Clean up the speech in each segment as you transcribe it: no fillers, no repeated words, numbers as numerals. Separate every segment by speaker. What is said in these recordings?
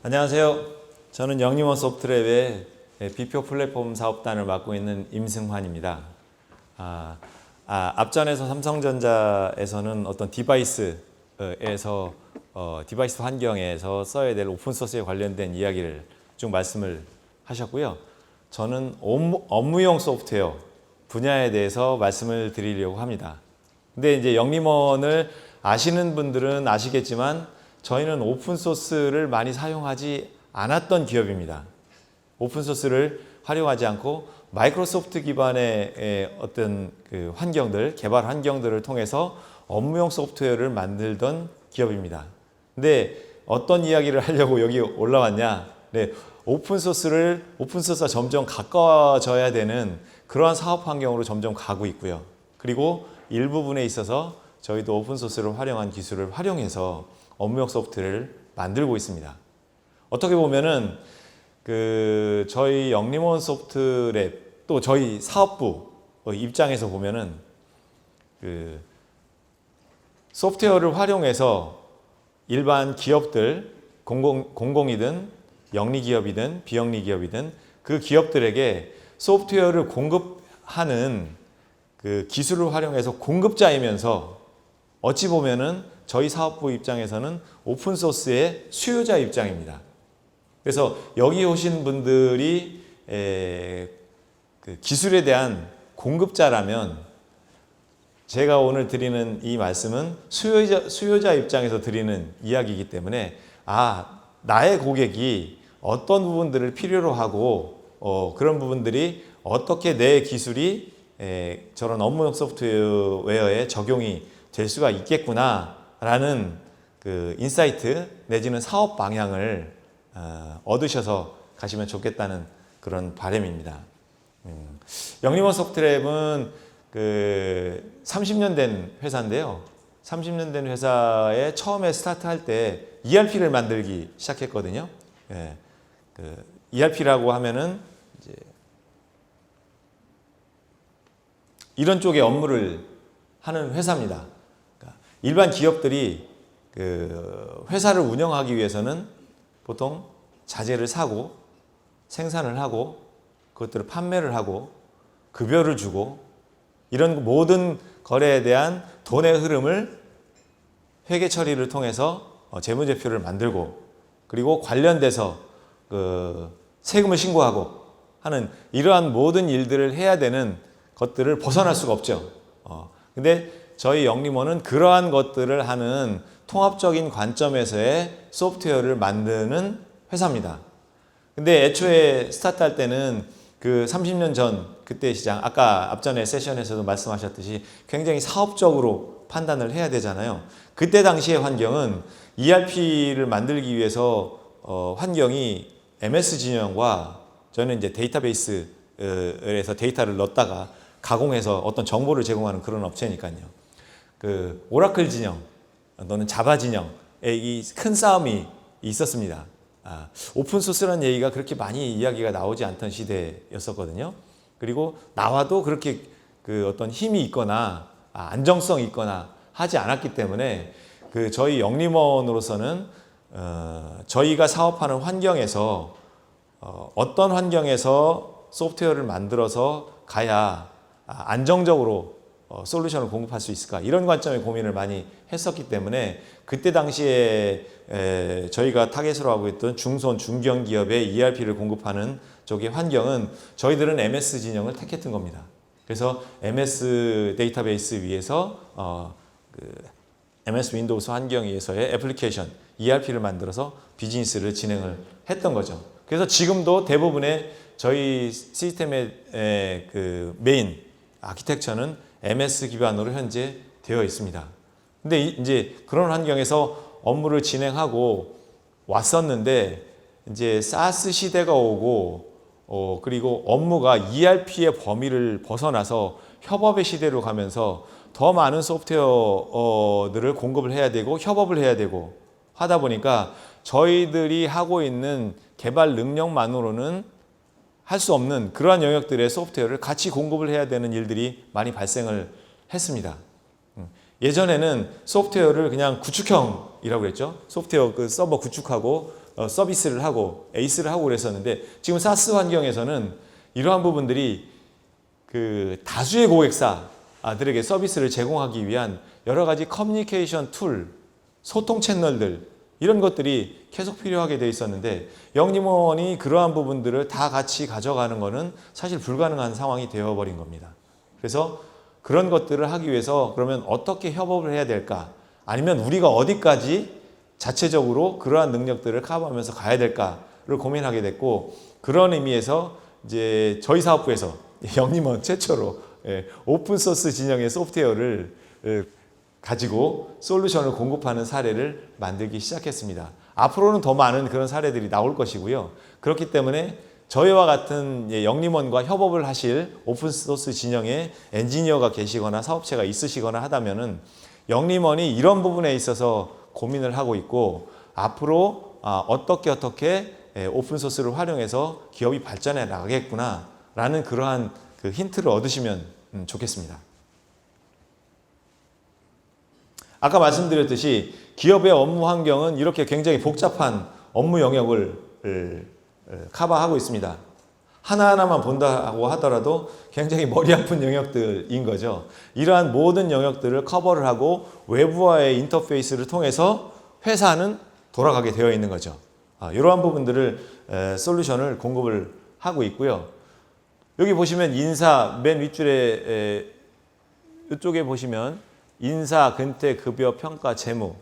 Speaker 1: 안녕하세요. 저는 영림원 소프트랩의 비표 플랫폼 사업단을 맡고 있는 임승환입니다. 앞전에서 삼성전자에서는 어떤 디바이스 환경에서 써야 될 오픈소스에 관련된 이야기를 쭉 말씀을 하셨고요. 저는 업무용 소프트웨어 분야에 대해서 말씀을 드리려고 합니다. 근데 이제 영림원을 아시는 분들은 아시겠지만 저희는 오픈소스를 많이 사용하지 않았던 기업입니다. 오픈소스를 활용하지 않고 마이크로소프트 기반의 어떤 그 환경들, 개발 환경들을 통해서 업무용 소프트웨어를 만들던 기업입니다. 근데 어떤 이야기를 하려고 여기 올라왔냐? 네, 오픈소스가 점점 가까워져야 되는 그러한 사업 환경으로 점점 가고 있고요. 그리고 일부분에 있어서 저희도 오픈소스를 활용한 기술을 활용해서 업무용 소프트를 만들고 있습니다. 어떻게 보면은 저희 영림원 소프트랩 또 저희 사업부 입장에서 보면은 소프트웨어를 활용해서 일반 기업들 공공이든 영리기업이든 비영리기업이든 그 기업들에게 소프트웨어를 공급하는 그 기술을 활용해서 공급자이면서 어찌 보면은 저희 사업부 입장에서는 오픈소스의 수요자 입장입니다. 그래서 여기 오신 분들이 그 기술에 대한 공급자라면 제가 오늘 드리는 이 말씀은 수요자 입장에서 드리는 이야기이기 때문에 나의 고객이 어떤 부분들을 필요로 하고 그런 부분들이 어떻게 내 기술이 저런 업무용 소프트웨어에 적용이 될 수가 있겠구나 라는 그 인사이트 내지는 사업 방향을 얻으셔서 가시면 좋겠다는 그런 바람입니다. 영림원 소프트랩은 30년 된 회사인데요. 30년 된 회사에 처음에 스타트할 때 ERP를 만들기 시작했거든요. ERP라고 하면은 이제 이런 쪽의 업무를 하는 회사입니다. 일반 기업들이 회사를 운영하기 위해서는 보통 자재를 사고 생산을 하고 그것들을 판매를 하고 급여를 주고 이런 모든 거래에 대한 돈의 흐름을 회계 처리를 통해서 재무제표를 만들고 그리고 관련돼서 세금을 신고하고 하는 이러한 모든 일들을 해야 되는 것들을 벗어날 수가 없죠. 근데 저희 영림원은 그러한 것들을 하는 통합적인 관점에서의 소프트웨어를 만드는 회사입니다. 근데 애초에 스타트할 때는 30년 전 그때 시장, 아까 앞전에 세션에서도 말씀하셨듯이 굉장히 사업적으로 판단을 해야 되잖아요. 그때 당시의 환경은 ERP를 만들기 위해서 환경이 MS 진영과 저는 이제 데이터베이스에서 데이터를 넣었다가 가공해서 어떤 정보를 제공하는 그런 업체니까요. 오라클 진영 또는 자바 진영의 이 큰 싸움이 있었습니다. 오픈소스라는 얘기가 그렇게 많이 이야기가 나오지 않던 시대였었거든요. 그리고 나와도 그렇게 어떤 힘이 있거나 안정성이 있거나 하지 않았기 때문에 저희 영림원으로서는 저희가 사업하는 환경에서 어떤 환경에서 소프트웨어를 만들어서 가야 안정적으로 솔루션을 공급할 수 있을까 이런 관점의 고민을 많이 했었기 때문에 그때 당시에 저희가 타겟으로 하고 있던 중소형 중견기업에 ERP를 공급하는 쪽의 환경은 저희들은 MS 진영을 택했던 겁니다. 그래서 MS 데이터베이스 위에서 MS 윈도우스 환경 위에서의 애플리케이션 ERP를 만들어서 비즈니스를 진행을 했던 거죠. 그래서 지금도 대부분의 저희 시스템의 메인 아키텍처는 MS 기반으로 현재 되어 있습니다. 근데 이제 그런 환경에서 업무를 진행하고 왔었는데 이제 사스 시대가 오고 그리고 업무가 ERP의 범위를 벗어나서 협업의 시대로 가면서 더 많은 소프트웨어들을 공급을 해야 되고 협업을 해야 되고 하다 보니까 저희들이 하고 있는 개발 능력만으로는 할 수 없는 그러한 영역들의 소프트웨어를 같이 공급을 해야 되는 일들이 많이 발생을 했습니다. 예전에는 소프트웨어를 그냥 구축형이라고 했죠. 소프트웨어 서버 구축하고 서비스를 하고 에이스를 하고 그랬었는데 지금 사스 환경에서는 이러한 부분들이 그 다수의 고객사들에게 서비스를 제공하기 위한 여러 가지 커뮤니케이션 툴, 소통 채널들 이런 것들이 계속 필요하게 돼 있었는데 영림원이 그러한 부분들을 다 같이 가져가는 것은 사실 불가능한 상황이 되어버린 겁니다. 그래서 그런 것들을 하기 위해서 그러면 어떻게 협업을 해야 될까? 아니면 우리가 어디까지 자체적으로 그러한 능력들을 커버하면서 가야 될까를 고민하게 됐고 그런 의미에서 이제 저희 사업부에서 영림원 최초로 오픈소스 진영의 소프트웨어를 가지고 솔루션을 공급하는 사례를 만들기 시작했습니다. 앞으로는 더 많은 그런 사례들이 나올 것이고요. 그렇기 때문에 저희와 같은 영림원과 협업을 하실 오픈소스 진영의 엔지니어가 계시거나 사업체가 있으시거나 하다면은 영림원이 이런 부분에 있어서 고민을 하고 있고 앞으로 어떻게 오픈소스를 활용해서 기업이 발전해 나가겠구나 라는 그러한 그 힌트를 얻으시면 좋겠습니다. 아까 말씀드렸듯이 기업의 업무 환경은 이렇게 굉장히 복잡한 업무 영역을 커버하고 있습니다. 하나하나만 본다고 하더라도 굉장히 머리 아픈 영역들인 거죠. 이러한 모든 영역들을 커버를 하고 외부와의 인터페이스를 통해서 회사는 돌아가게 되어 있는 거죠. 이러한 부분들을 솔루션을 공급을 하고 있고요. 여기 보시면 인사 맨 윗줄에 이쪽에 보시면 인사, 근태, 급여, 평가, 재무.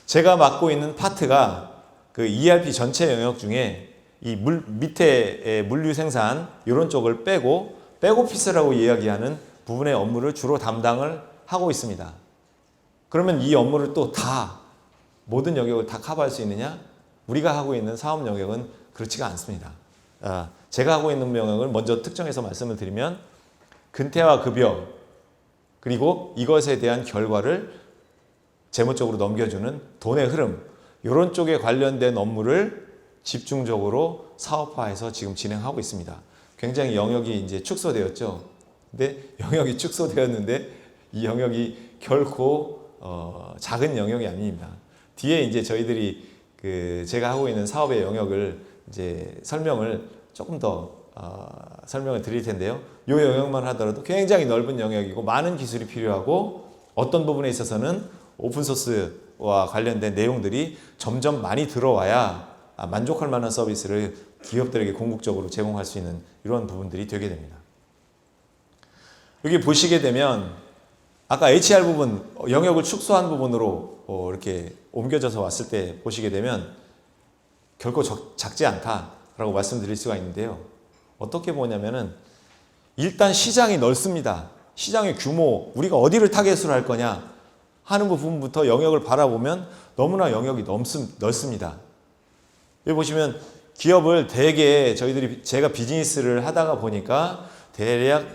Speaker 1: 제가 맡고 있는 파트가 그 ERP 전체 영역 중에 이 밑에 물류 생산 이런 쪽을 빼고 백오피스라고 이야기하는 부분의 업무를 주로 담당을 하고 있습니다. 그러면 이 업무를 또 다 모든 영역을 다 커버할 수 있느냐? 우리가 하고 있는 사업 영역은 그렇지가 않습니다. 제가 하고 있는 영역을 먼저 특정해서 말씀을 드리면 근태와 급여 그리고 이것에 대한 결과를 재무 쪽으로 넘겨주는 돈의 흐름 이런 쪽에 관련된 업무를 집중적으로 사업화해서 지금 진행하고 있습니다. 굉장히 영역이 이제 축소되었죠. 근데 영역이 축소되었는데 이 영역이 결코 작은 영역이 아닙니다. 뒤에 이제 저희들이 제가 하고 있는 사업의 영역을 이제 설명을 조금 더 설명을 드릴 텐데요. 이 영역만 하더라도 굉장히 넓은 영역이고 많은 기술이 필요하고 어떤 부분에 있어서는 오픈소스와 관련된 내용들이 점점 많이 들어와야 만족할 만한 서비스를 기업들에게 궁극적으로 제공할 수 있는 이런 부분들이 되게 됩니다. 여기 보시게 되면 아까 HR 부분 영역을 축소한 부분으로 이렇게 옮겨져서 왔을 때 보시게 되면 결코 작지 않다라고 말씀드릴 수가 있는데요. 어떻게 보냐면은 일단 시장이 넓습니다. 시장의 규모, 우리가 어디를 타겟으로 할 거냐 하는 부분부터 영역을 바라보면 너무나 영역이 넓습니다. 여기 보시면 기업을 대개 제가 비즈니스를 하다가 보니까 대략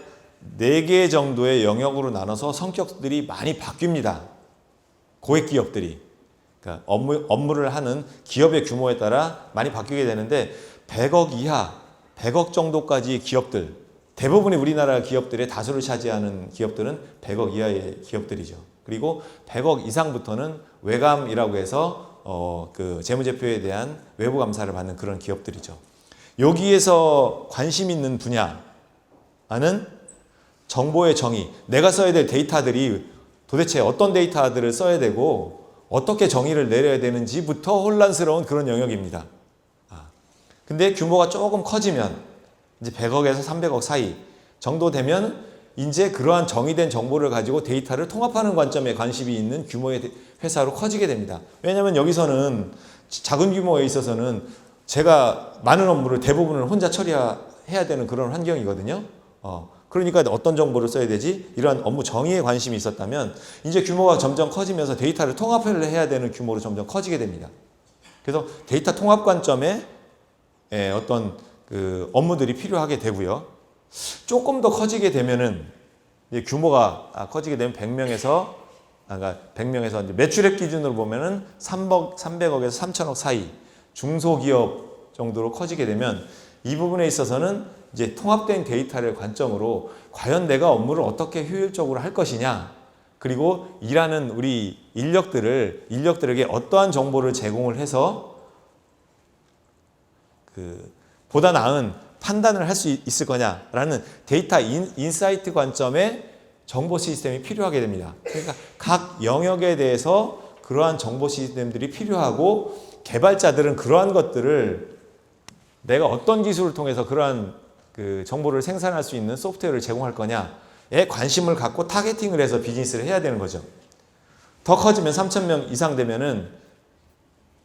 Speaker 1: 4개 정도의 영역으로 나눠서 성격들이 많이 바뀝니다. 고액 기업들이. 그러니까 업무를 하는 기업의 규모에 따라 많이 바뀌게 되는데 100억 이하, 100억 정도까지의 기업들, 대부분의 우리나라 기업들의 다수를 차지하는 기업들은 100억 이하의 기업들이죠. 그리고 100억 이상부터는 외감이라고 해서 그 재무제표에 대한 외부 감사를 받는 그런 기업들이죠. 여기에서 관심 있는 분야는 정보의 정의, 내가 써야 될 데이터들이 도대체 어떤 데이터들을 써야 되고 어떻게 정의를 내려야 되는지부터 혼란스러운 그런 영역입니다. 근데 규모가 조금 커지면 이제 100억에서 300억 사이 정도 되면 이제 그러한 정의된 정보를 가지고 데이터를 통합하는 관점에 관심이 있는 규모의 회사로 커지게 됩니다. 왜냐하면 여기서는 작은 규모에 있어서는 제가 많은 업무를 대부분을 혼자 처리해야 되는 그런 환경이거든요. 그러니까 어떤 정보를 써야 되지? 이러한 업무 정의에 관심이 있었다면 이제 규모가 점점 커지면서 데이터를 통합을 해야 되는 규모로 점점 커지게 됩니다. 그래서 데이터 통합 관점에 어떤 그 업무들이 필요하게 되고요. 조금 더 커지게 되면은 이제 규모가 커지게 되면 100명에서 이제 매출액 기준으로 보면은 300억에서 3천억 사이 중소기업 정도로 커지게 되면 이 부분에 있어서는 이제 통합된 데이터를 관점으로 과연 내가 업무를 어떻게 효율적으로 할 것이냐 그리고 일하는 우리 인력들에게 어떠한 정보를 제공을 해서 보다 나은 판단을 할 수 있을 거냐라는 데이터 인사이트 관점의 정보 시스템이 필요하게 됩니다. 그러니까 각 영역에 대해서 그러한 정보 시스템들이 필요하고 개발자들은 그러한 것들을 내가 어떤 기술을 통해서 그러한 정보를 생산할 수 있는 소프트웨어를 제공할 거냐에 관심을 갖고 타겟팅을 해서 비즈니스를 해야 되는 거죠. 더 커지면 3,000명 이상 되면은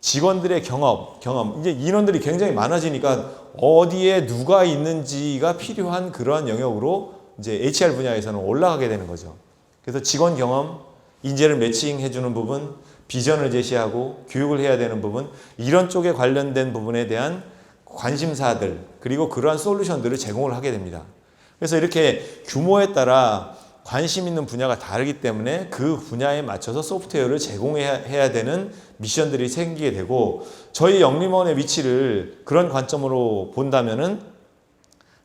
Speaker 1: 직원들의 경험, 이제 인원들이 굉장히 많아지니까 어디에 누가 있는지가 필요한 그러한 영역으로 이제 HR 분야에서는 올라가게 되는 거죠. 그래서 직원 경험, 인재를 매칭해주는 부분, 비전을 제시하고 교육을 해야 되는 부분, 이런 쪽에 관련된 부분에 대한 관심사들, 그리고 그러한 솔루션들을 제공을 하게 됩니다. 그래서 이렇게 규모에 따라 관심 있는 분야가 다르기 때문에 그 분야에 맞춰서 소프트웨어를 제공해야 되는 미션들이 생기게 되고, 저희 영림원의 위치를 그런 관점으로 본다면은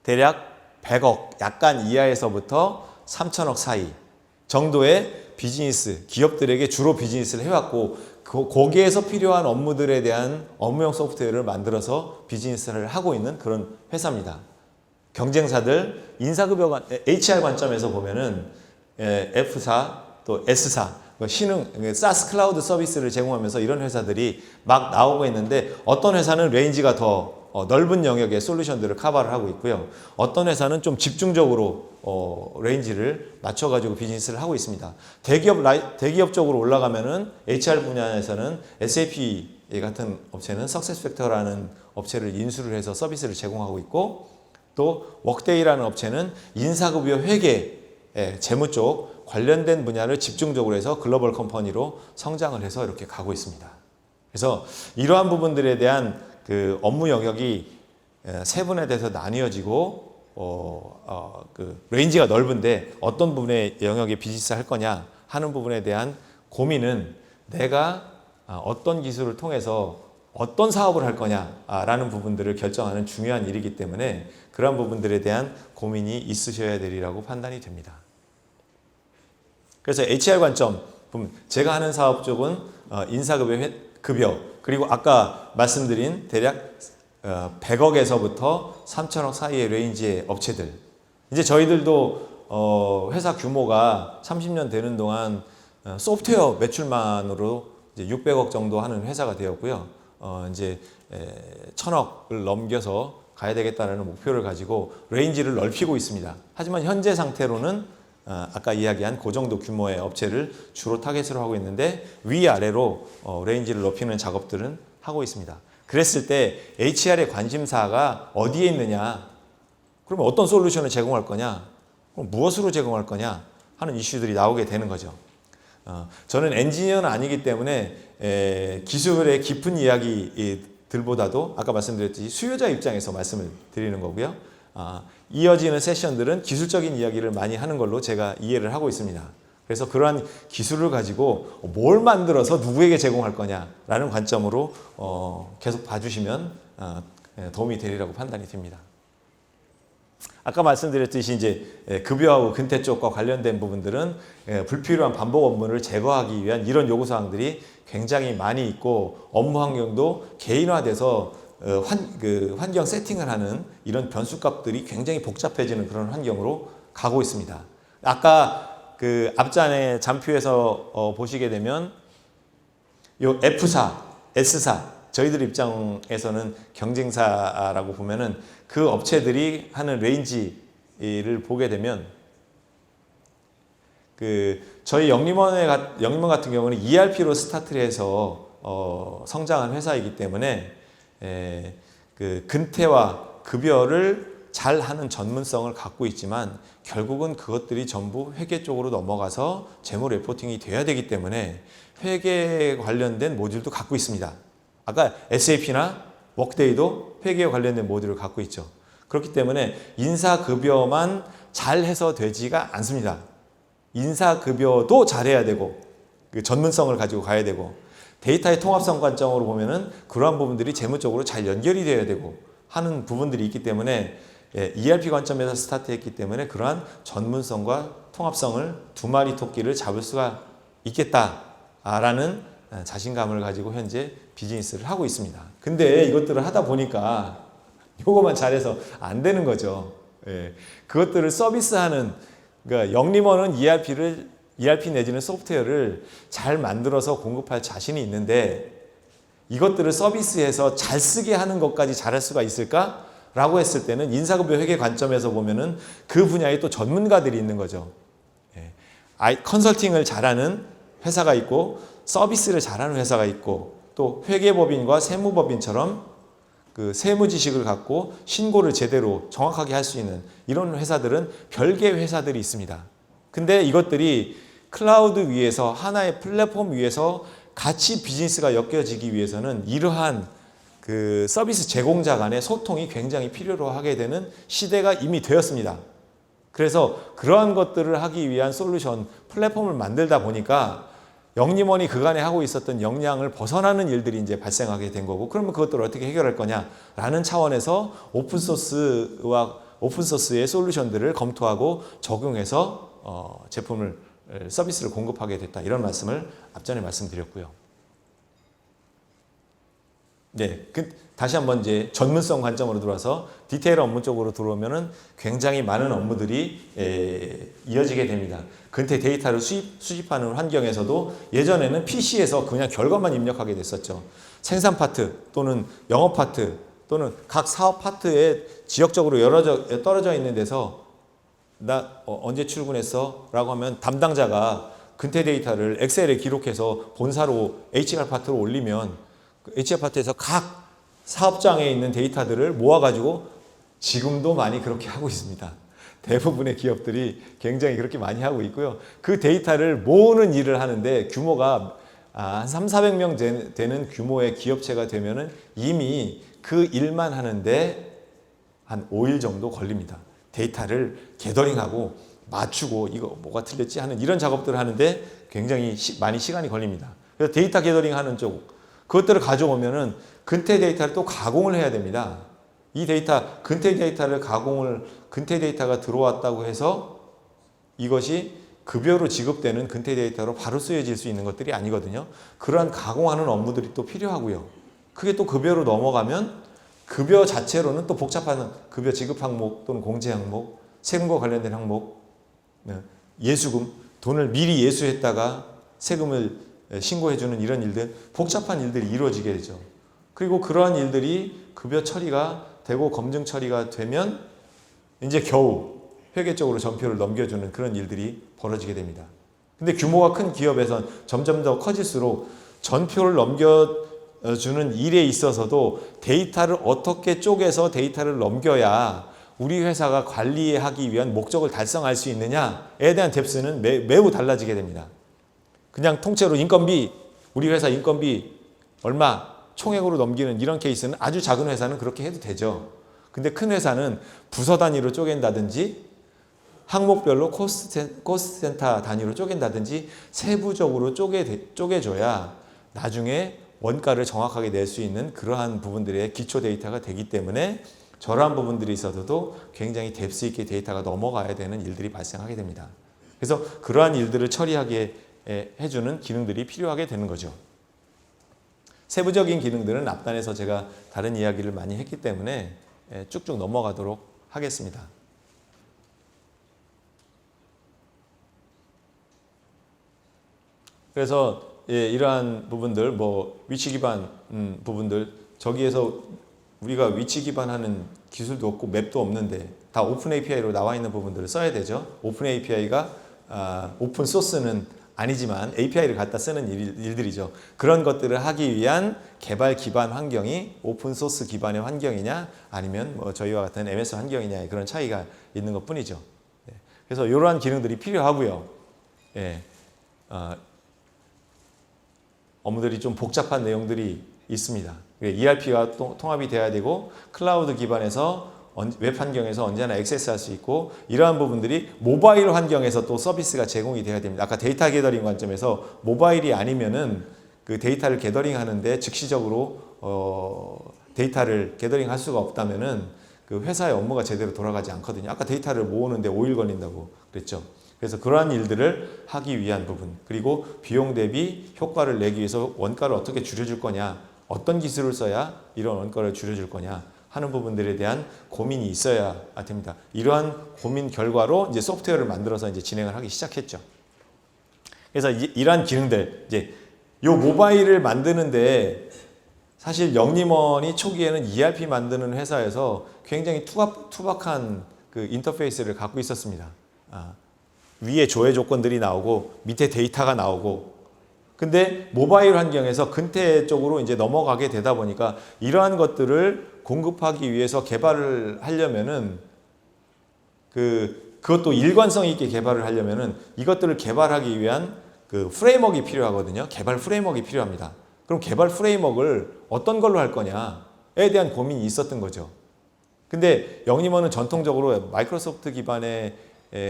Speaker 1: 대략 100억 약간 이하에서부터 3천억 사이 정도의 비즈니스, 기업들에게 주로 비즈니스를 해왔고, 거기에서 필요한 업무들에 대한 업무용 소프트웨어를 만들어서 비즈니스를 하고 있는 그런 회사입니다. 경쟁사들, 인사급여, HR 관점에서 보면은 F사, 또 S사, 신흥, 사스 클라우드 서비스를 제공하면서 이런 회사들이 막 나오고 있는데, 어떤 회사는 레인지가 더 넓은 영역의 솔루션들을 커버를 하고 있고요. 어떤 회사는 좀 집중적으로 레인지를 맞춰가지고 비즈니스를 하고 있습니다. 대기업 쪽으로 올라가면은 HR 분야에서는 SAP 같은 업체는 석세스팩터라는 업체를 인수를 해서 서비스를 제공하고 있고, 또 워크데이라는 업체는 인사급여 회계, 재무 쪽 관련된 분야를 집중적으로 해서 글로벌 컴퍼니로 성장을 해서 이렇게 가고 있습니다. 그래서 이러한 부분들에 대한 그 업무 영역이 세 분화돼서 나뉘어지고 레인지가 넓은데 어떤 부분의 영역에 비즈니스 할 거냐 하는 부분에 대한 고민은 내가 어떤 기술을 통해서 어떤 사업을 할 거냐라는 부분들을 결정하는 중요한 일이기 때문에 그러한 부분들에 대한 고민이 있으셔야 되리라고 판단이 됩니다. 그래서 HR 관점, 제가 하는 사업 쪽은 인사급여, 그리고 아까 말씀드린 대략 100억에서부터 3천억 사이의 레인지의 업체들. 이제 저희들도 회사 규모가 30년 되는 동안 소프트웨어 매출만으로 이제 600억 정도 하는 회사가 되었고요. 이제 1,000억을 넘겨서 가야 되겠다는 목표를 가지고 레인지를 넓히고 있습니다. 하지만 현재 상태로는 아까 이야기한 그 정도 규모의 업체를 주로 타겟으로 하고 있는데, 위아래로 레인지를 높이는 작업들은 하고 있습니다. 그랬을 때 HR의 관심사가 어디에 있느냐, 그러면 어떤 솔루션을 제공할 거냐, 그럼 무엇으로 제공할 거냐 하는 이슈들이 나오게 되는 거죠. 저는 엔지니어는 아니기 때문에 기술의 깊은 이야기들보다도 아까 말씀드렸듯이 수요자 입장에서 말씀을 드리는 거고요. 이어지는 세션들은 기술적인 이야기를 많이 하는 걸로 제가 이해를 하고 있습니다. 그래서 그러한 기술을 가지고 뭘 만들어서 누구에게 제공할 거냐라는 관점으로 계속 봐주시면 도움이 되리라고 판단이 됩니다. 아까 말씀드렸듯이 이제 급여하고 근태 쪽과 관련된 부분들은 불필요한 반복 업무를 제거하기 위한 이런 요구사항들이 굉장히 많이 있고, 업무 환경도 개인화돼서 환경 세팅을 하는 이런 변수값들이 굉장히 복잡해지는 그런 환경으로 가고 있습니다. 아까 그 앞잔의 잠표에서 보시게 되면 요 F사, S사, 저희들 입장에서는 경쟁사라고 보면은 그 업체들이 하는 레인지를 보게 되면 저희 영림원 같은 경우는 ERP로 스타트를 해서 성장한 회사이기 때문에 근태와 급여를 잘 하는 전문성을 갖고 있지만 결국은 그것들이 전부 회계 쪽으로 넘어가서 재무 레포팅이 돼야 되기 때문에 회계에 관련된 모듈도 갖고 있습니다. 아까 SAP나 워크데이도 회계에 관련된 모듈을 갖고 있죠. 그렇기 때문에 인사급여만 잘해서 되지가 않습니다. 인사급여도 잘해야 되고 그 전문성을 가지고 가야 되고, 데이터의 통합성 관점으로 보면은 그러한 부분들이 재무적으로 잘 연결이 되어야 되고 하는 부분들이 있기 때문에 ERP 관점에서 스타트했기 때문에 그러한 전문성과 통합성을 두 마리 토끼를 잡을 수가 있겠다라는 자신감을 가지고 현재 비즈니스를 하고 있습니다. 근데 이것들을 하다 보니까 요거만 잘해서 안 되는 거죠. 예. 그것들을 서비스하는, 그러니까 영림원은 ERP 내지는 소프트웨어를 잘 만들어서 공급할 자신이 있는데 이것들을 서비스해서 잘 쓰게 하는 것까지 잘할 수가 있을까? 라고 했을 때는 인사급여 회계 관점에서 보면은 그 분야에 또 전문가들이 있는 거죠. 예. 컨설팅을 잘하는 회사가 있고 서비스를 잘하는 회사가 있고 또 회계법인과 세무법인처럼 그 세무 지식을 갖고 신고를 제대로 정확하게 할 수 있는 이런 회사들은 별개의 회사들이 있습니다. 근데 이것들이 클라우드 위에서 하나의 플랫폼 위에서 같이 비즈니스가 엮여지기 위해서는 이러한 그 서비스 제공자 간의 소통이 굉장히 필요로 하게 되는 시대가 이미 되었습니다. 그래서 그러한 것들을 하기 위한 솔루션 플랫폼을 만들다 보니까 영림원이 그간에 하고 있었던 역량을 벗어나는 일들이 이제 발생하게 된 거고, 그러면 그것들을 어떻게 해결할 거냐라는 차원에서 오픈소스의 솔루션들을 검토하고 적용해서 서비스를 공급하게 됐다, 이런 말씀을 앞전에 말씀드렸고요. 네, 다시 한번 이제 전문성 관점으로 들어와서 디테일 업무 쪽으로 들어오면은 굉장히 많은 업무들이 이어지게 됩니다. 근태 데이터를 수집하는 환경에서도 예전에는 PC에서 그냥 결과만 입력하게 됐었죠. 생산 파트 또는 영업 파트 또는 각 사업 파트에 지역적으로 떨어져 있는 데서 나 언제 출근했어? 라고 하면 담당자가 근태 데이터를 엑셀에 기록해서 본사로 HR 파트로 올리면 HR 파트에서 각 사업장에 있는 데이터들을 모아가지고 지금도 많이 그렇게 하고 있습니다. 대부분의 기업들이 굉장히 그렇게 많이 하고 있고요. 그 데이터를 모으는 일을 하는데 규모가 한 300~400명 되는 규모의 기업체가 되면은 이미 그 일만 하는데 한 5일 정도 걸립니다. 데이터를 게더링하고 맞추고 이거 뭐가 틀렸지 하는 이런 작업들을 하는데 굉장히 많이 시간이 걸립니다. 그래서 데이터 게더링 하는 쪽, 그것들을 가져오면은 근태 데이터를 또 가공을 해야 됩니다. 이 데이터, 근태 데이터가 들어왔다고 해서 이것이 급여로 지급되는 근태 데이터로 바로 쓰여질 수 있는 것들이 아니거든요. 그러한 가공하는 업무들이 또 필요하고요. 그게 또 급여로 넘어가면 급여 자체로는 또 복잡한 급여 지급 항목 또는 공제 항목, 세금과 관련된 항목, 예수금, 돈을 미리 예수했다가 세금을 신고해주는 이런 일들, 복잡한 일들이 이루어지게 되죠. 그리고 그러한 일들이 급여 처리가 되고 검증 처리가 되면 이제 겨우 회계 쪽으로 전표를 넘겨주는 그런 일들이 벌어지게 됩니다. 근데 규모가 큰 기업에선 점점 더 커질수록 전표를 넘겨주는 일에 있어서도 데이터를 어떻게 쪼개서 데이터를 넘겨야 우리 회사가 관리하기 위한 목적을 달성할 수 있느냐에 대한 뎁스는 매우 달라지게 됩니다. 그냥 통째로 인건비, 우리 회사 인건비 얼마 총액으로 넘기는 이런 케이스는 아주 작은 회사는 그렇게 해도 되죠. 근데 큰 회사는 부서 단위로 쪼갠다든지 항목별로 코스트 센터 단위로 쪼갠다든지 세부적으로 쪼개줘야 나중에 원가를 정확하게 낼 수 있는 그러한 부분들의 기초 데이터가 되기 때문에 저러한 부분들이 있어도 굉장히 뎁스 있게 데이터가 넘어가야 되는 일들이 발생하게 됩니다. 그래서 그러한 일들을 처리하게 해주는 기능들이 필요하게 되는 거죠. 세부적인 기능들은 앞단에서 제가 다른 이야기를 많이 했기 때문에 쭉쭉 넘어가도록 하겠습니다. 그래서 이러한 부분들, 위치 기반 부분들, 저기에서 우리가 위치 기반하는 기술도 없고 맵도 없는데 다 오픈 API로 나와 있는 부분들을 써야 되죠. 오픈 API가 오픈 소스는 아니지만 API를 갖다 쓰는 일들이죠. 그런 것들을 하기 위한 개발 기반 환경이 오픈 소스 기반의 환경이냐 아니면 저희와 같은 MS 환경이냐의 그런 차이가 있는 것 뿐이죠. 그래서 이러한 기능들이 필요하고요. 업무들이 좀 복잡한 내용들이 있습니다. ERP가 통합이 돼야 되고 클라우드 기반에서 웹 환경에서 언제나 액세스할 수 있고 이러한 부분들이 모바일 환경에서 또 서비스가 제공이 돼야 됩니다. 아까 데이터 게더링 관점에서 모바일이 아니면은 그 데이터를 게더링 하는데 즉시적으로 데이터를 게더링 할 수가 없다면은 그 회사의 업무가 제대로 돌아가지 않거든요. 아까 데이터를 모으는데 5일 걸린다고 그랬죠. 그래서 그러한 일들을 하기 위한 부분, 그리고 비용 대비 효과를 내기 위해서 원가를 어떻게 줄여줄 거냐, 어떤 기술을 써야 이런 원가를 줄여줄 거냐, 하는 부분들에 대한 고민이 있어야 됩니다. 이러한 고민 결과로 이제 소프트웨어를 만들어서 이제 진행을 하기 시작했죠. 그래서 이러한 기능들, 이제 요 모바일을 만드는데 사실 영림원이 초기에는 ERP 만드는 회사에서 굉장히 투박한 그 인터페이스를 갖고 있었습니다. 위에 조회 조건들이 나오고 밑에 데이터가 나오고, 근데 모바일 환경에서 근태 쪽으로 이제 넘어가게 되다 보니까 이러한 것들을 공급하기 위해서 개발을 하려면은 그것도 일관성 있게 개발을 하려면은 이것들을 개발하기 위한 그 프레임워크가 필요하거든요. 개발 프레임워크가 필요합니다. 그럼 개발 프레임워크를 어떤 걸로 할 거냐에 대한 고민이 있었던 거죠. 근데 영림원은 전통적으로 마이크로소프트 기반의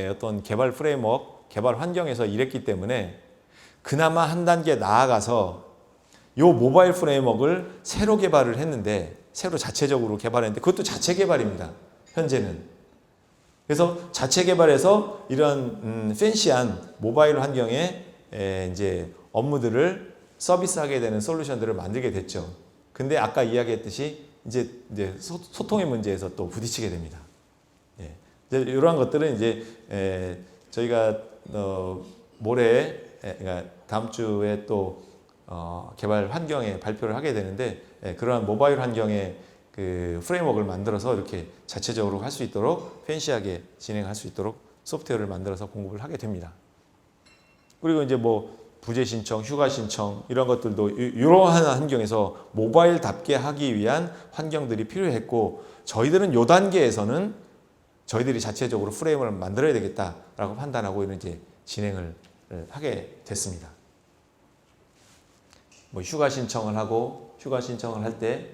Speaker 1: 어떤 개발 프레임워크, 개발 환경에서 일했기 때문에 그나마 한 단계 나아가서 요 모바일 프레임워크를 새로 개발을 했는데, 새로 자체적으로 개발했는데 그것도 자체 개발입니다. 현재는. 그래서 자체 개발해서 이런 팬시한 모바일 환경에 이제 업무들을 서비스하게 되는 솔루션들을 만들게 됐죠. 근데 아까 이야기했듯이 이제 소통의 문제에서 또 부딪히게 됩니다. 예. 이러한 것들은 이제 저희가 모레, 그러니까 다음 주에 또 개발 환경에 발표를 하게 되는데, 그러한 모바일 환경의 그 프레임워크를 만들어서 이렇게 자체적으로 할 수 있도록 팬시하게 진행할 수 있도록 소프트웨어를 만들어서 공급을 하게 됩니다. 그리고 이제 뭐 부재 신청, 휴가 신청 이런 것들도 이러한 환경에서 모바일답게 하기 위한 환경들이 필요했고, 저희들은 요 단계에서는 저희들이 자체적으로 프레임을 만들어야 되겠다라고 판단하고 이제 진행을 하게 됐습니다. 뭐 휴가 신청을 하고, 휴가 신청을 할 때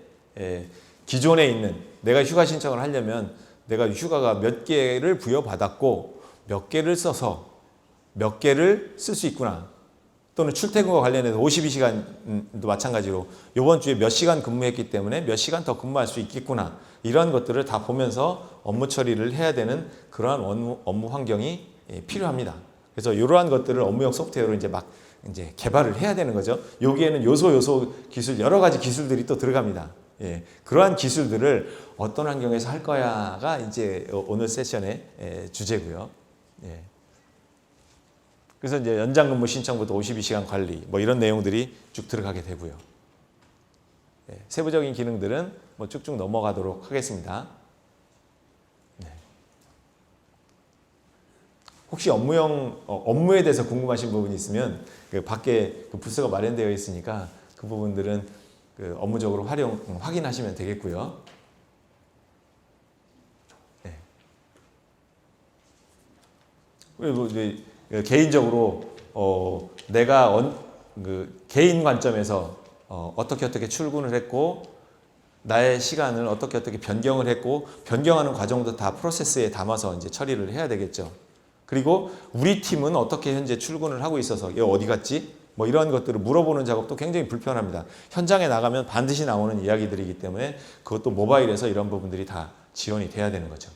Speaker 1: 기존에 있는, 내가 휴가 신청을 하려면 내가 휴가가 몇 개를 부여받았고 몇 개를 써서 몇 개를 쓸 수 있구나, 또는 출퇴근과 관련해서 52시간도 마찬가지로 이번 주에 몇 시간 근무했기 때문에 몇 시간 더 근무할 수 있겠구나, 이러한 것들을 다 보면서 업무 처리를 해야 되는 그러한 업무 환경이 필요합니다. 그래서 이러한 것들을 업무용 소프트웨어로 이제 개발을 해야 되는 거죠. 여기에는 요소 기술, 여러 가지 기술들이 또 들어갑니다. 예, 그러한 기술들을 어떤 환경에서 할 거야가 이제 오늘 세션의 주제고요. 예. 그래서 이제 연장 근무 신청부터 52시간 관리 뭐 이런 내용들이 쭉 들어가게 되고요. 예, 세부적인 기능들은 뭐 쭉쭉 넘어가도록 하겠습니다. 네. 혹시 업무에 대해서 궁금하신 부분이 있으면 그 밖에 그 부스가 마련되어 있으니까 그 부분들은 그 업무적으로 확인하시면 되겠고요. 네. 그리고 이제 개인적으로 내가 그 개인 관점에서 어떻게 출근을 했고, 나의 시간을 어떻게 변경을 했고, 변경하는 과정도 다 프로세스에 담아서 이제 처리를 해야 되겠죠. 그리고 우리 팀은 어떻게 현재 출근을 하고 있어서 얘 어디 갔지? 뭐 이런 것들을 물어보는 작업도 굉장히 불편합니다. 현장에 나가면 반드시 나오는 이야기들이기 때문에 그것도 모바일에서 이런 부분들이 다 지원이 돼야 되는 거죠.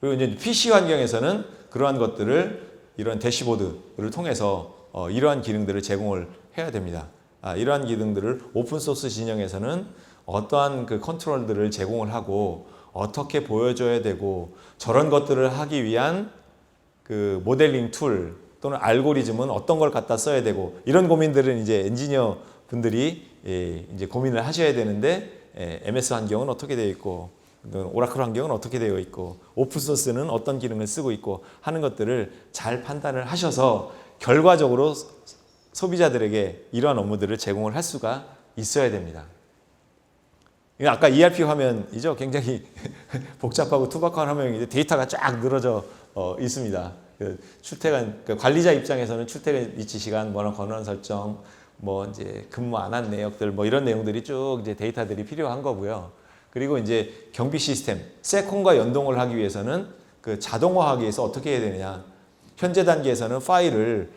Speaker 1: 그리고 이제 PC 환경에서는 그러한 것들을 이런 대시보드를 통해서 이러한 기능들을 제공을 해야 됩니다. 이러한 기능들을 오픈소스 진영에서는 어떠한 그 컨트롤들을 제공을 하고 어떻게 보여줘야 되고, 저런 것들을 하기 위한 그 모델링 툴 또는 알고리즘은 어떤 걸 갖다 써야 되고, 이런 고민들은 이제 엔지니어 분들이 이제 고민을 하셔야 되는데, MS 환경은 어떻게 되어 있고, 오라클 환경은 어떻게 되어 있고, 오픈소스는 어떤 기능을 쓰고 있고 하는 것들을 잘 판단을 하셔서 결과적으로 소비자들에게 이러한 업무들을 제공을 할 수가 있어야 됩니다. 아까 ERP 화면이죠. 굉장히 복잡하고 투박한 화면인데 데이터가 쫙 늘어져 있습니다. 출퇴근, 관리자 입장에서는 출퇴근 위치 시간, 권한 설정, 뭐 이제 근무 안 한 내역들, 뭐 이런 내용들이 쭉 이제 데이터들이 필요한 거고요. 그리고 이제 경비 시스템, 세콘과 연동을 하기 위해서는 그 자동화하기 위해서 어떻게 해야 되느냐. 현재 단계에서는 파일을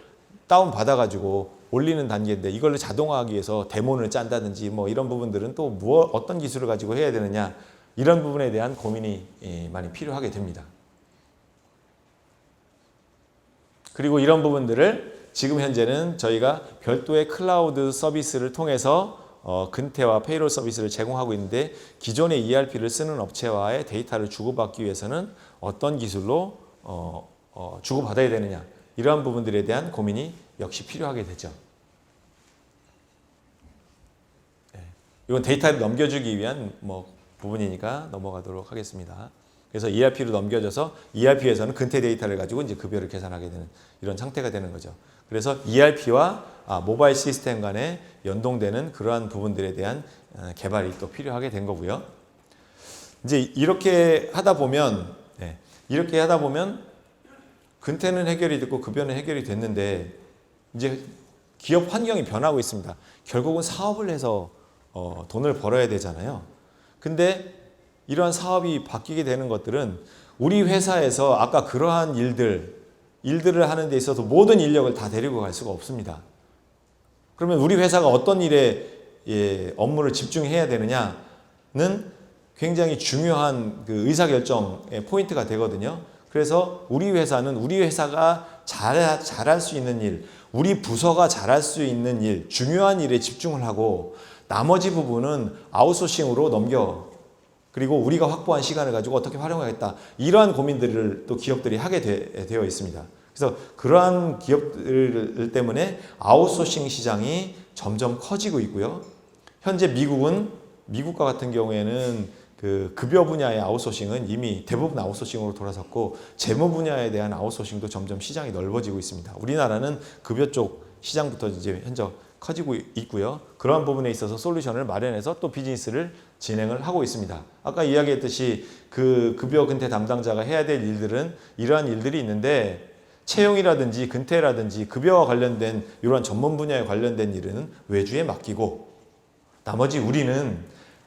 Speaker 1: 다운 받아가지고 올리는 단계인데, 이걸 자동화하기 위해서 데몬을 짠다든지 뭐 이런 부분들은 또 어떤 기술을 가지고 해야 되느냐, 이런 부분에 대한 고민이 많이 필요하게 됩니다. 그리고 이런 부분들을 지금 현재는 저희가 별도의 클라우드 서비스를 통해서 근태와 페이롤 서비스를 제공하고 있는데 기존의 ERP를 쓰는 업체와의 데이터를 주고받기 위해서는 어떤 기술로 주고받아야 되느냐 이러한 부분들에 대한 고민이 역시 필요하게 되죠. 이건 데이터를 넘겨주기 위한 부분이니까 넘어가도록 하겠습니다. 그래서 ERP로 넘겨져서 ERP에서는 근태 데이터를 가지고 이제 급여를 계산하게 되는 이런 상태가 되는 거죠. 그래서 ERP와 모바일 시스템 간에 연동되는 그러한 부분들에 대한 개발이 또 필요하게 된 거고요. 이제 이렇게 하다 보면 근태는 해결이 됐고 급여는 해결이 됐는데 이제 기업 환경이 변하고 있습니다. 결국은 사업을 해서 돈을 벌어야 되잖아요. 근데 이러한 사업이 바뀌게 되는 것들은 우리 회사에서 아까 그러한 일들을 하는 데 있어서 모든 인력을 다 데리고 갈 수가 없습니다. 그러면 우리 회사가 어떤 일에 업무를 집중해야 되느냐는 굉장히 중요한 그 의사결정의 포인트가 되거든요. 그래서 우리 회사는 우리 회사가 잘할 수 있는 일, 우리 부서가 잘할 수 있는 일, 중요한 일에 집중을 하고 나머지 부분은 아웃소싱으로 넘겨 그리고 우리가 확보한 시간을 가지고 어떻게 활용하겠다. 이러한 고민들을 또 기업들이 하게 되어 있습니다. 그래서 그러한 기업들 때문에 아웃소싱 시장이 점점 커지고 있고요. 현재 미국과 같은 경우에는 그 급여 분야의 아웃소싱은 이미 대부분 아웃소싱으로 돌아섰고 재무 분야에 대한 아웃소싱도 점점 시장이 넓어지고 있습니다. 우리나라는 급여 쪽 시장부터 이제 현재 커지고 있고요. 그러한 부분에 있어서 솔루션을 마련해서 또 비즈니스를 진행을 하고 있습니다. 아까 이야기했듯이 그 급여 근태 담당자가 해야 될 일들은 이러한 일들이 있는데 채용이라든지 근태라든지 급여와 관련된 이러한 전문 분야에 관련된 일은 외주에 맡기고 나머지 우리는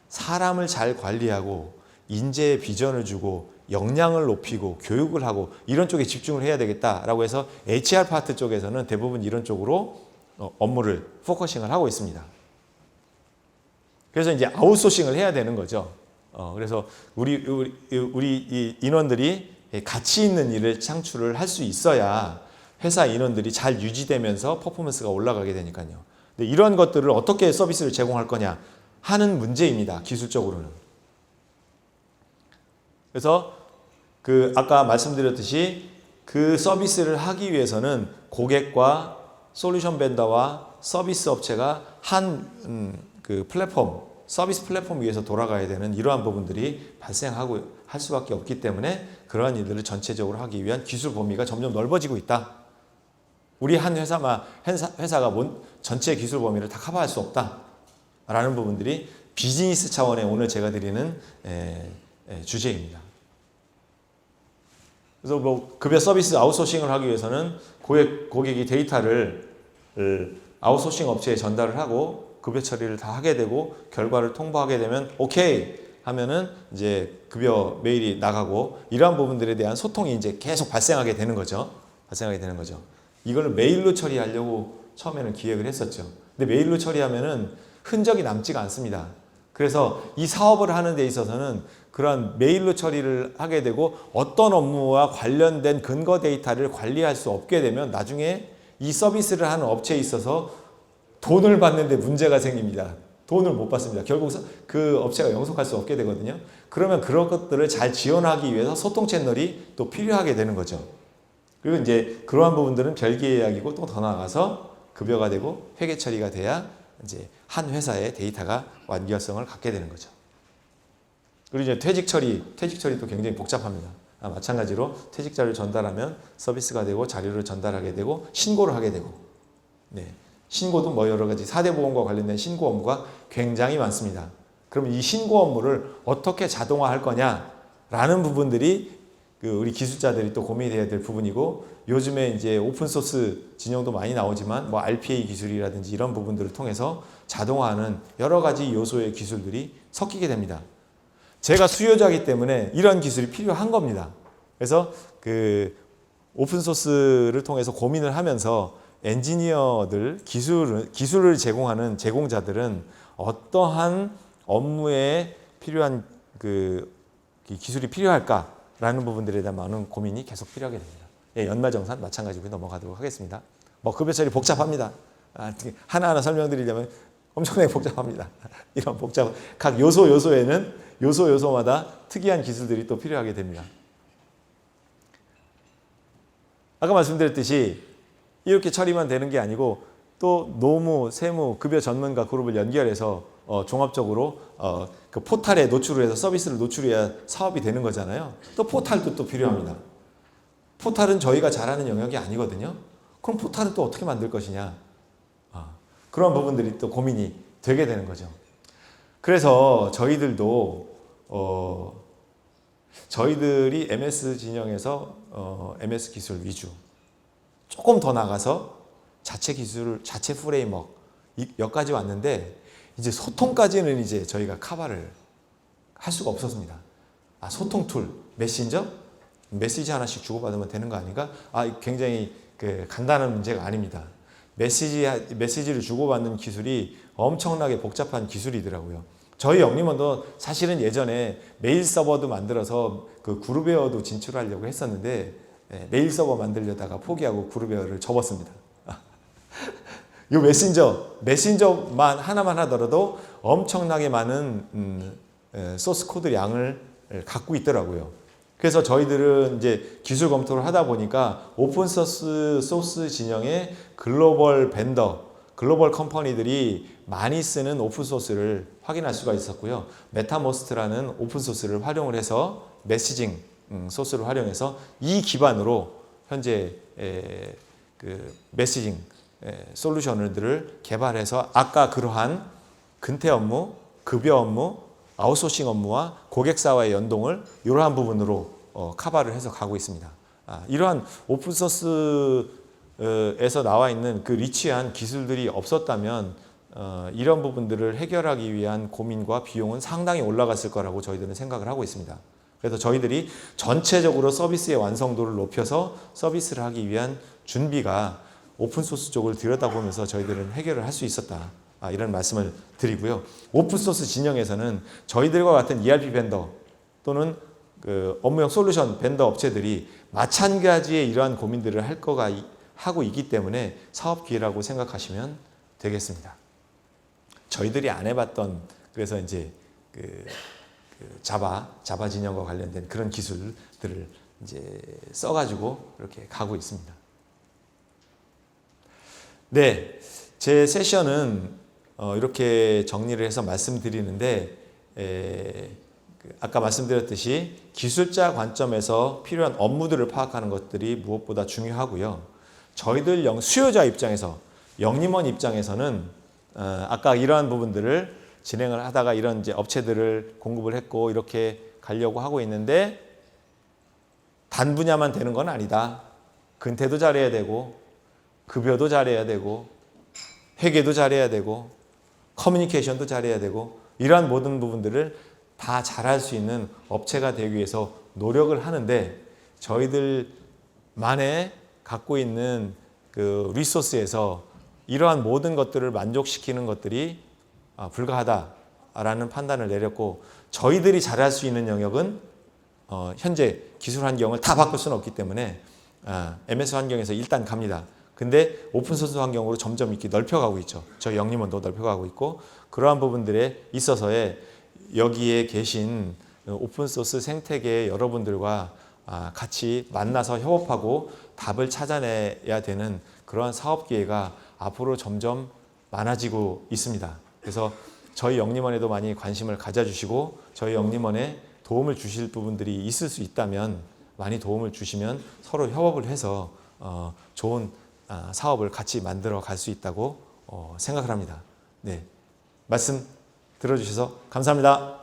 Speaker 1: 사람을 잘 관리하고 인재의 비전을 주고 역량을 높이고 교육을 하고 이런 쪽에 집중을 해야 되겠다라고 해서 HR 파트 쪽에서는 대부분 이런 쪽으로 업무를 포커싱을 하고 있습니다. 그래서 이제 아웃소싱을 해야 되는 거죠. 그래서 우리 이 인원들이 가치 있는 일을 창출을 할 수 있어야 회사 인원들이 잘 유지되면서 퍼포먼스가 올라가게 되니까요. 근데 이런 것들을 어떻게 서비스를 제공할 거냐 하는 문제입니다. 기술적으로는. 그래서 그 아까 말씀드렸듯이 그 서비스를 하기 위해서는 고객과 솔루션 벤더와 서비스 업체가 한 그 플랫폼, 서비스 플랫폼 위에서 돌아가야 되는 이러한 부분들이 발생하고 할 수밖에 없기 때문에 그러한 일들을 전체적으로 하기 위한 기술 범위가 점점 넓어지고 있다. 우리 한 회사가 전체 기술 범위를 다 커버할 수 없다라는 부분들이 비즈니스 차원의 오늘 제가 드리는 주제입니다. 그래서 급여 서비스 아웃소싱을 하기 위해서는 고객이 데이터를 아웃소싱 업체에 전달을 하고 급여 처리를 다 하게 되고 결과를 통보하게 되면 오케이 하면은 이제 급여 메일이 나가고 이러한 부분들에 대한 소통이 이제 계속 발생하게 되는 거죠. 이걸 메일로 처리하려고 처음에는 기획을 했었죠. 근데 메일로 처리하면은 흔적이 남지가 않습니다. 그래서 이 사업을 하는 데 있어서는 그런 메일로 처리를 하게 되고 어떤 업무와 관련된 근거 데이터를 관리할 수 없게 되면 나중에 이 서비스를 하는 업체에 있어서 돈을 받는데 문제가 생깁니다. 돈을 못 받습니다. 결국 그 업체가 영속할 수 없게 되거든요. 그러면 그런 것들을 잘 지원하기 위해서 소통 채널이 또 필요하게 되는 거죠. 그리고 이제 그러한 부분들은 별개의 이야기고 또 더 나아가서 급여가 되고 회계 처리가 돼야 이제 한 회사의 데이터가 완결성을 갖게 되는 거죠. 그리고 이제 퇴직 처리도 굉장히 복잡합니다. 마찬가지로 퇴직자를 전달하면 서비스가 되고 자료를 전달하게 되고 신고를 하게 되고, 신고도 여러 가지 4대 보험과 관련된 신고 업무가 굉장히 많습니다. 그럼 이 신고 업무를 어떻게 자동화할 거냐라는 부분들이 우리 기술자들이 또 고민이 돼야 될 부분이고, 요즘에 이제 오픈소스 진영도 많이 나오지만 RPA 기술이라든지 이런 부분들을 통해서 자동화하는 여러 가지 요소의 기술들이 섞이게 됩니다. 제가 수요자이기 때문에 이런 기술이 필요한 겁니다. 그래서 그 오픈소스를 통해서 고민을 하면서 엔지니어들, 기술을 제공하는 제공자들은 어떠한 업무에 필요한 그 기술이 필요할까라는 부분들에 대한 많은 고민이 계속 필요하게 됩니다. 연말정산 마찬가지로 넘어가도록 하겠습니다. 뭐 급여 처리 복잡합니다. 하나하나 설명드리려면 엄청나게 복잡합니다. 이런 각 요소마다 특이한 기술들이 또 필요하게 됩니다. 아까 말씀드렸듯이 이렇게 처리만 되는 게 아니고 또 노무, 세무, 급여 전문가 그룹을 연결해서 종합적으로 그 포탈에 노출을 해서 서비스를 노출해야 사업이 되는 거잖아요. 또 포탈도 또 필요합니다. 포탈은 저희가 잘하는 영역이 아니거든요. 그럼 포탈은 또 어떻게 만들 것이냐. 그런 부분들이 또 고민이 되게 되는 거죠. 그래서 저희들도 저희들이 MS 진영에서 MS 기술 위주 조금 더 나가서 자체 기술, 자체 프레임워크 여기까지 왔는데 이제 소통까지는 이제 저희가 커버를 할 수가 없었습니다. 소통 툴, 메신저? 메시지 하나씩 주고받으면 되는 거 아닌가? 굉장히 간단한 문제가 아닙니다. 메시지를 주고받는 기술이 엄청나게 복잡한 기술이더라고요. 저희 영림원도 사실은 예전에 메일 서버도 만들어서 그 그룹웨어도 진출하려고 했었는데 메일 서버 만들려다가 포기하고 그룹웨어를 접었습니다. 이 메신저만 하나만 하더라도 엄청나게 많은 소스 코드 양을 갖고 있더라고요. 그래서 저희들은 이제 기술 검토를 하다 보니까 오픈 소스 진영의 글로벌 컴퍼니들이 많이 쓰는 오픈 소스를 확인할 수가 있었고요. 메타모스트라는 오픈 소스를 활용을 해서 메시징 소스를 활용해서 이 기반으로 현재 그 메시징 솔루션들을 개발해서 아까 그러한 근태 업무, 급여 업무, 아웃소싱 업무와 고객사와의 연동을 이러한 부분으로 커버를 해서 가고 있습니다. 이러한 오픈소스에서 나와 있는 그 리치한 기술들이 없었다면 이런 부분들을 해결하기 위한 고민과 비용은 상당히 올라갔을 거라고 저희들은 생각을 하고 있습니다. 그래서 저희들이 전체적으로 서비스의 완성도를 높여서 서비스를 하기 위한 준비가 오픈소스 쪽을 들여다보면서 저희들은 해결을 할 수 있었다. 이런 말씀을 드리고요. 오픈소스 진영에서는 저희들과 같은 ERP 벤더 또는 그 업무용 솔루션 벤더 업체들이 마찬가지의 이러한 고민들을 하고 있기 때문에 사업 기회라고 생각하시면 되겠습니다. 저희들이 안 해봤던 그래서 이제 자바 진영과 관련된 그런 기술들을 이제 써가지고 이렇게 가고 있습니다. 네, 제 세션은 이렇게 정리를 해서 말씀드리는데 아까 말씀드렸듯이 기술자 관점에서 필요한 업무들을 파악하는 것들이 무엇보다 중요하고요. 저희들 수요자 입장에서 영림원 입장에서는 아까 이러한 부분들을 진행을 하다가 이런 이제 업체들을 공급을 했고 이렇게 가려고 하고 있는데 단 분야만 되는 건 아니다. 근태도 잘해야 되고 급여도 잘해야 되고 회계도 잘해야 되고 커뮤니케이션도 잘해야 되고 이러한 모든 부분들을 다 잘할 수 있는 업체가 되기 위해서 노력을 하는데 저희들만의 갖고 있는 그 리소스에서 이러한 모든 것들을 만족시키는 것들이 불가하다라는 판단을 내렸고 저희들이 잘할 수 있는 영역은 현재 기술 환경을 다 바꿀 수는 없기 때문에 MS 환경에서 일단 갑니다. 근데 오픈소스 환경으로 점점 이렇게 넓혀가고 있죠. 저희 영림원도 넓혀가고 있고 그러한 부분들에 있어서의 여기에 계신 오픈소스 생태계 여러분들과 같이 만나서 협업하고 답을 찾아내야 되는 그러한 사업 기회가 앞으로 점점 많아지고 있습니다. 그래서 저희 영림원에도 많이 관심을 가져주시고 저희 영림원에 도움을 주실 부분들이 있을 수 있다면 많이 도움을 주시면 서로 협업을 해서 좋은 사업을 같이 만들어 갈 수 있다고 생각을 합니다. 네, 말씀 들어주셔서 감사합니다.